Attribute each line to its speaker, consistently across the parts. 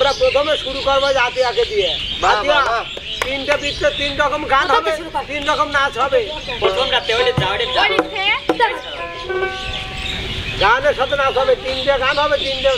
Speaker 1: আমরা প্রথমে শুরু করবো আতিয়াকে দিয়ে। আতিয়া তিনটা পিঠে তিন রকম গান হবে, তিন রকম নাচ হবে।
Speaker 2: প্রথম রাতে
Speaker 1: গানের সাথে নাচ হবে, তিনটে গান হবে, তিনটে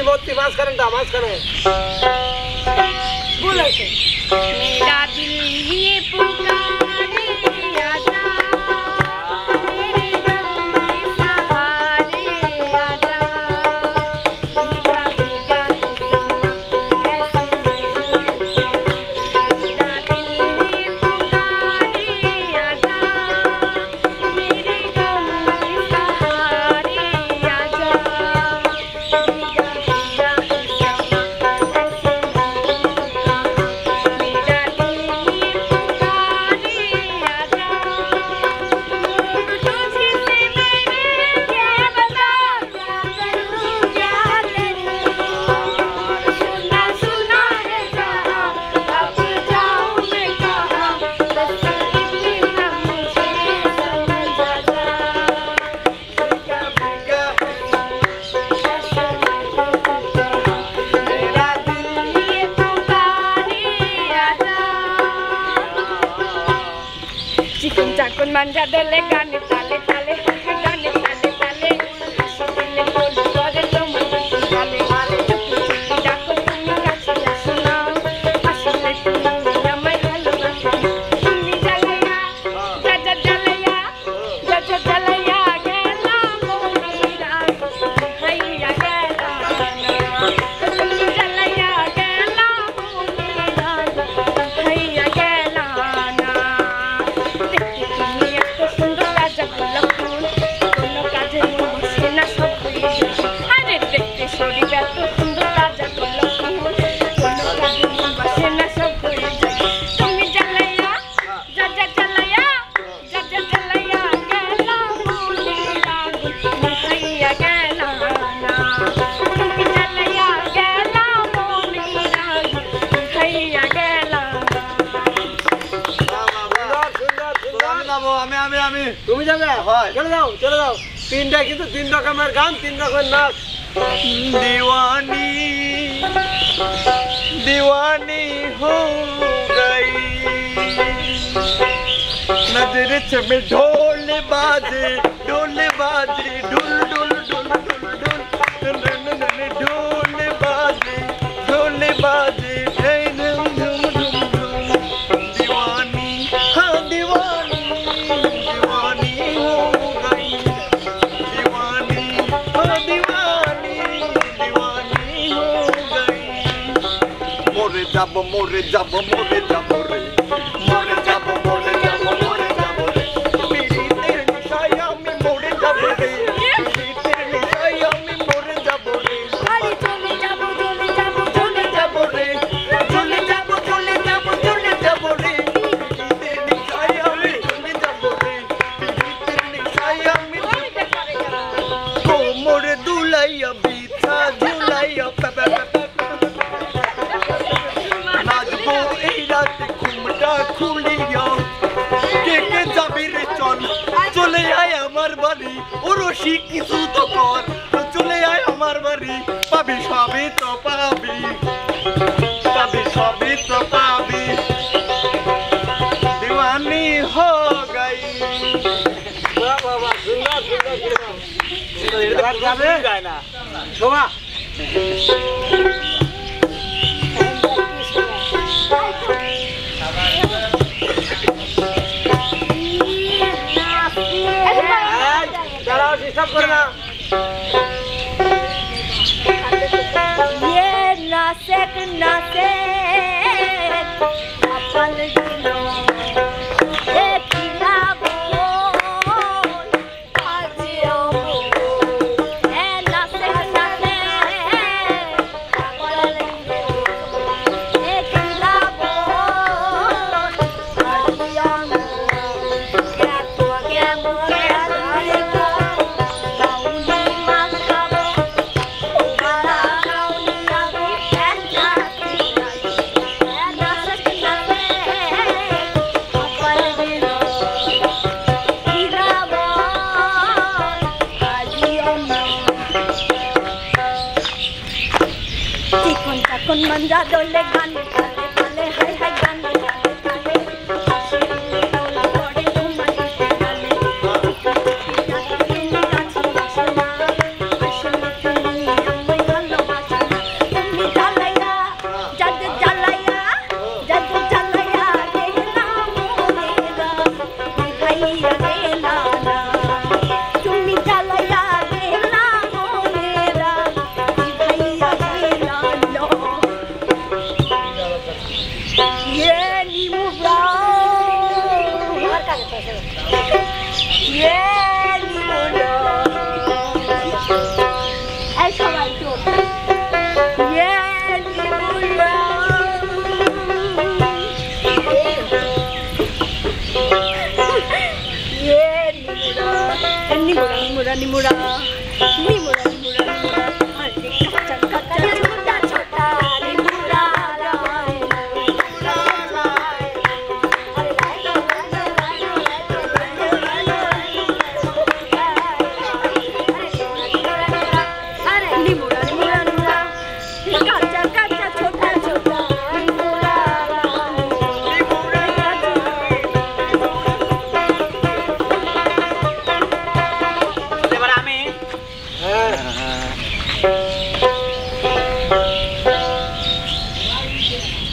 Speaker 1: মূর্তি মাঝখানে মাঝখানে
Speaker 3: বলেছে মেরা দিল নিয়ে পুকারে আজা মেরে গম में सहारे आजा भीगा भीगा ऐसे मेरा दिल निये पुकारे आजा मेरे गम में सहारे आजा भीगा भीगा manja dole gane tale tale gane tale tale asile kol dore tomar tale tale dako tumi kache asna asile tumi amai bhalobasho tumi jalaya jaja jalaya jaja jalaya gela monira haiya gela tumi jalaya gela monira haiya gela
Speaker 1: তুমি যাবে চলে যাও তিনটা কিন্তু তিন রকমের গান তিন রকমের নাচ
Speaker 4: दीवानी दीवानी हो गई नजर से में ढोल बाजे ढुल ढुल ढुल ढोल बाजे दीवानी हाँ दीवानी दीवानी हो गई दीवानी हाँ दीवानी दीवानी हो गई मोरे जब मोरे जब मोरे जब रे मोरे जब मोरे जब मोरे जब रे मेरी तेरे निशाया में मोरे जब रे मेरी तेरे निशाया में मोरे जब रे
Speaker 3: अरे चले जाबो
Speaker 4: चले जब रे चले जब रे मेरी तेरे निशाया में चले जब रे मेरी तेरे निशाया में को मोरे दुलाया बीता झुलाया नाचबो এই রাতে ঘুমটা খুলিয়া কে কে যাবি রে চল চলে আয় আমার বাড়ি ও রশি কিছু তো কর চলে আয় আমার বাড়ি পাবি সবই তো পাবি সবই তো পাবি दीवानी हो गई
Speaker 1: বাহ বাহ সুন্দর সুন্দর এবার যাবে
Speaker 4: যায় না
Speaker 1: শোভা দাঁড়াও ডিস্টার্ব করে না
Speaker 3: ये नासेक नासेक अपन दिलो एक लाबो आजियो ए नासेक नासेक अपन दिलो एक लाबो आजियो क्या तो क्या मोरे Ajio गाउनी मांगाबो con manja dole gan kale kale hai hai gan kale kale pore tumai kale tumi achi basna ashmi tumi amai bhalo basna tumi jalaya jag jalaya dehna monera bhaiya dehna na tumi jalaya dehna monera bhaiya dehna no ये नीमुरा ये नीमुरा ऐसा भाई तो ये नीमुरा ये नीमुरा नीमुरा नीमुरा नीमुरा नीमुरा अरे कच्चा छोटा छोटा नीमुरा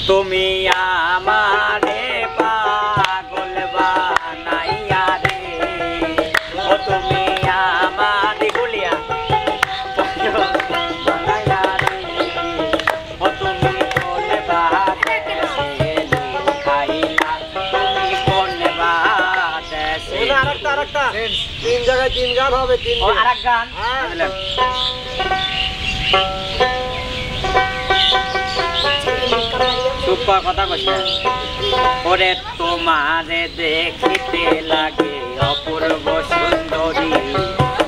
Speaker 4: তুমি আমারে পাগল বানাইয়া রে ও তুমি আমারে গুলিয়া বানাইয়া রে ও তুমি কোন বাতে খাইলা তুমি কোন বাতে
Speaker 1: আরেকটা তিন জায়গায় তিন গান হবে তিন
Speaker 4: ও আরেক গান চুপ কথা কইছে ওরে তোমারে দেখিতে লাগে অপূর্ব সুন্দরী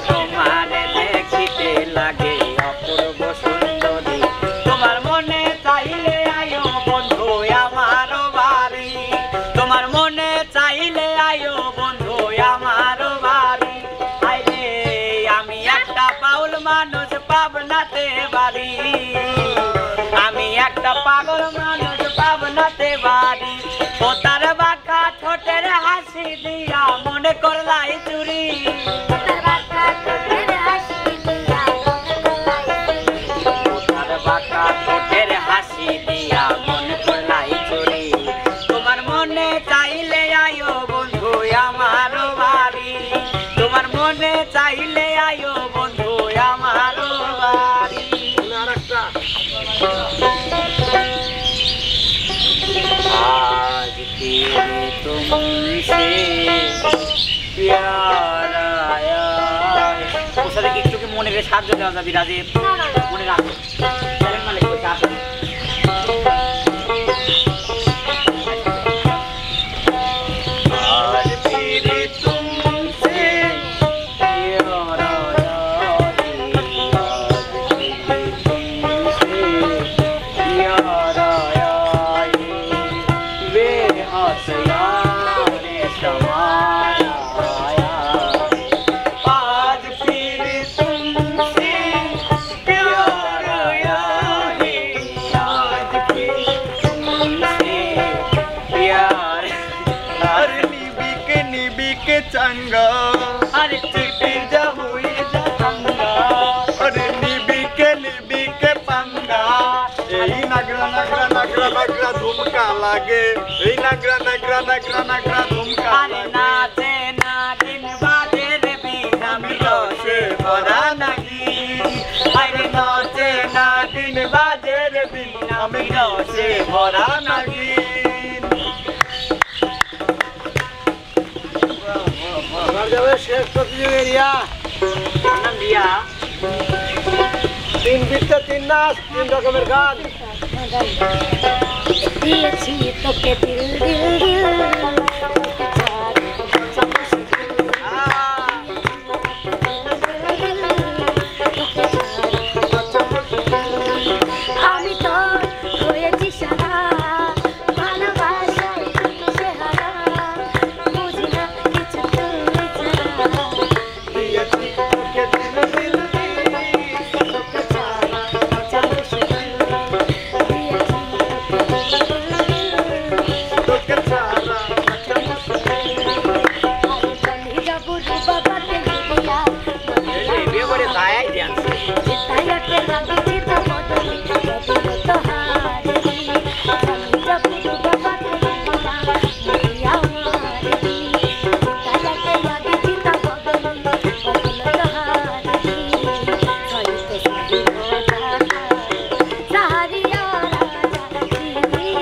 Speaker 4: তোমারে দেখিতে লাগে অপূর্ব সুন্দরী তোমার মনে চাইলে আয়ো বন্ধু আমার বাড়ি তোমার মনে চাইলে আয়ো বন্ধু আমার বাড়ি আইরে আমি একটা পাউল মানুষ পাবনাতে বাড়ি আমি একটা পাগল মানুষ পাবনাতে বাড়ি ও তার বাঁকা ঠোঁটের হাসি দিয়া মনে করলাই চুরি তার বাঁকা ঠোঁটের হাসি দিয়া মনে করলাই চুরি তোমার মনে চাইলে আয়ো বন্ধু আমার বাড়ি তোমার মনে চাইলে আয়ো বন্ধু আমার বাড়ি आज तेरे तुमसे प्यार आया ওর সাথে একটু কি মনে রে সাহায্য দেওয়া যাবে রাজীব মনে রাখো চ্যালেঞ্জ মালিক কই কাজ आज तेरे तुमसे प्यार आया चंगा अरे चिटी जा हुई जा चंगा লাগে এই নাগরা নাগরা নাগরা নাগরা ঝুমকা
Speaker 2: আরে নাচে নাগিন বাজে রে বিন আমি রসে ভরা নাগিন আরে নাচে নাগিন বাজে রে বিন আমি রসে ভরা নাগিন
Speaker 1: এবার যাবে শেষ প্রতিযোগিতা
Speaker 2: নাম দিয়া
Speaker 1: 3 বৃত্তে 3 নাচ 3 রকমের গান
Speaker 3: দিয়েছি তোকে দিল দিল দিল আমি তো হয়েছি সারা ভালোবাসায় চেহারা বুঝি না কিছু তুমি ছাড়া
Speaker 4: দিয়েছি তোকে দিল দিল
Speaker 3: তোকে ছাড়া বাঁচা মুশকিল দিয়েছি
Speaker 4: তোকে ছাড়া বাঁচা মুশকিল
Speaker 3: আরে বলি যাবো রে বাবা তেরি দিয়া
Speaker 2: বিয়ে করে তাই ডান্স
Speaker 3: তাইয়াকে লাগিছি তো বদলি বদলি তো হারে আমি যাবো রে বাবা তেরি দিয়া আমারে তাইয়াকে লাগিছি তো বদলি বদলি তো হারে ছয় তো সারি রাজা সাহারিয়া রাজা দিদি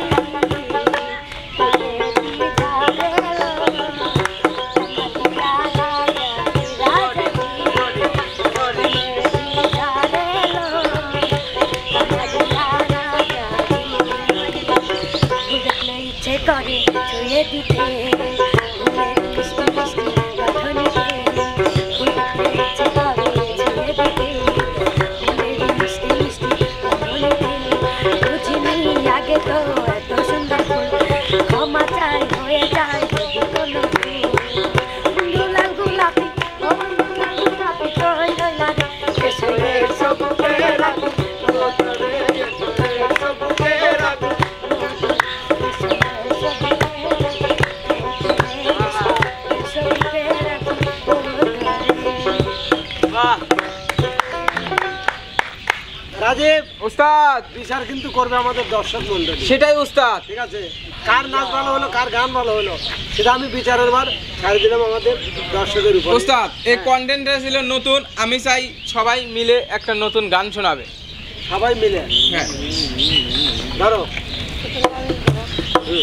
Speaker 3: ইচ্ছে করে ছুঁয়ে দিতে ফুলের মিষ্টি মিষ্টি গঠনিতে ইচ্ছে করে ছুঁয়ে দিতে ফুলের মিষ্টি মিষ্টি গঠনিতে বুঝিনি আগে তো এত সুন্দর ফুল ক্ষমা চাই হয়ে যায় যদি কোনো ভুল গুলাল গোলাপি ও গুলাল গোলাপি কই রইলা রে এসো এসো বুকে রাখি
Speaker 2: বাহ
Speaker 1: রাজীব
Speaker 5: উস্তাদ
Speaker 1: বিচার কিন্তু করবে আমাদের দর্শক মণ্ডলী
Speaker 5: সেটাই উস্তাদ
Speaker 1: ঠিক আছে কার নাচ ভালো হলো কার গান ভালো হলো সেটা আমি বিচারের বার ছাড়ে দিলাম আমাদের দর্শকের উপর
Speaker 5: উস্তাদ এই কন্টেন্টটা ছিল নতুন আমি চাই সবাই মিলে একটা নতুন গান শোনাবে
Speaker 1: সবাই মিলে
Speaker 5: হ্যাঁ
Speaker 1: ধরো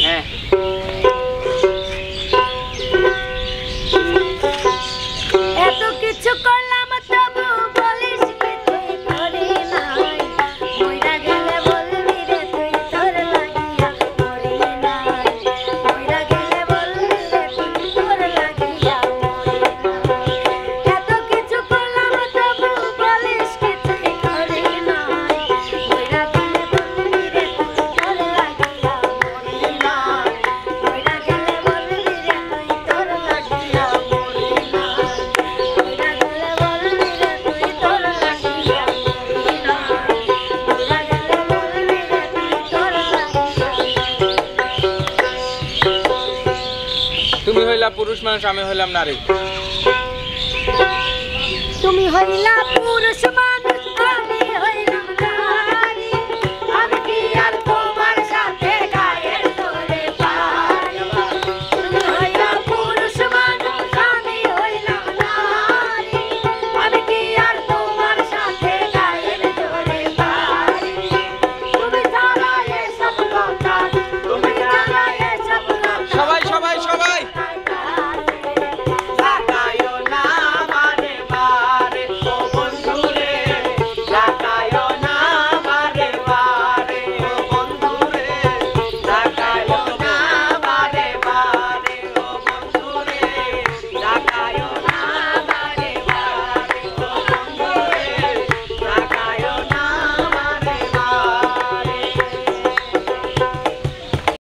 Speaker 2: হ্যাঁ
Speaker 3: এত কিছু করলাম তবু বলিস কি তুই করি নাই মইরা গেলে বলবি রে তুই তোর লাগিয়া মরি নাই মইরা গেলে বলবি রে তুই তোর লাগিয়া মরি নাই এত কিছু করলাম তবু বলিস কি তুই করি নাই মইরা গেলে বলবি রে তুই তোর লাগিয়া মরি নাই মইরা গেলে বলবি রে তুই তোর লাগিয়া মরি নাই
Speaker 5: তুমি হইলা পুরুষ মানুষ আমি হইলাম নারী
Speaker 3: তুমি হইলা পুরুষ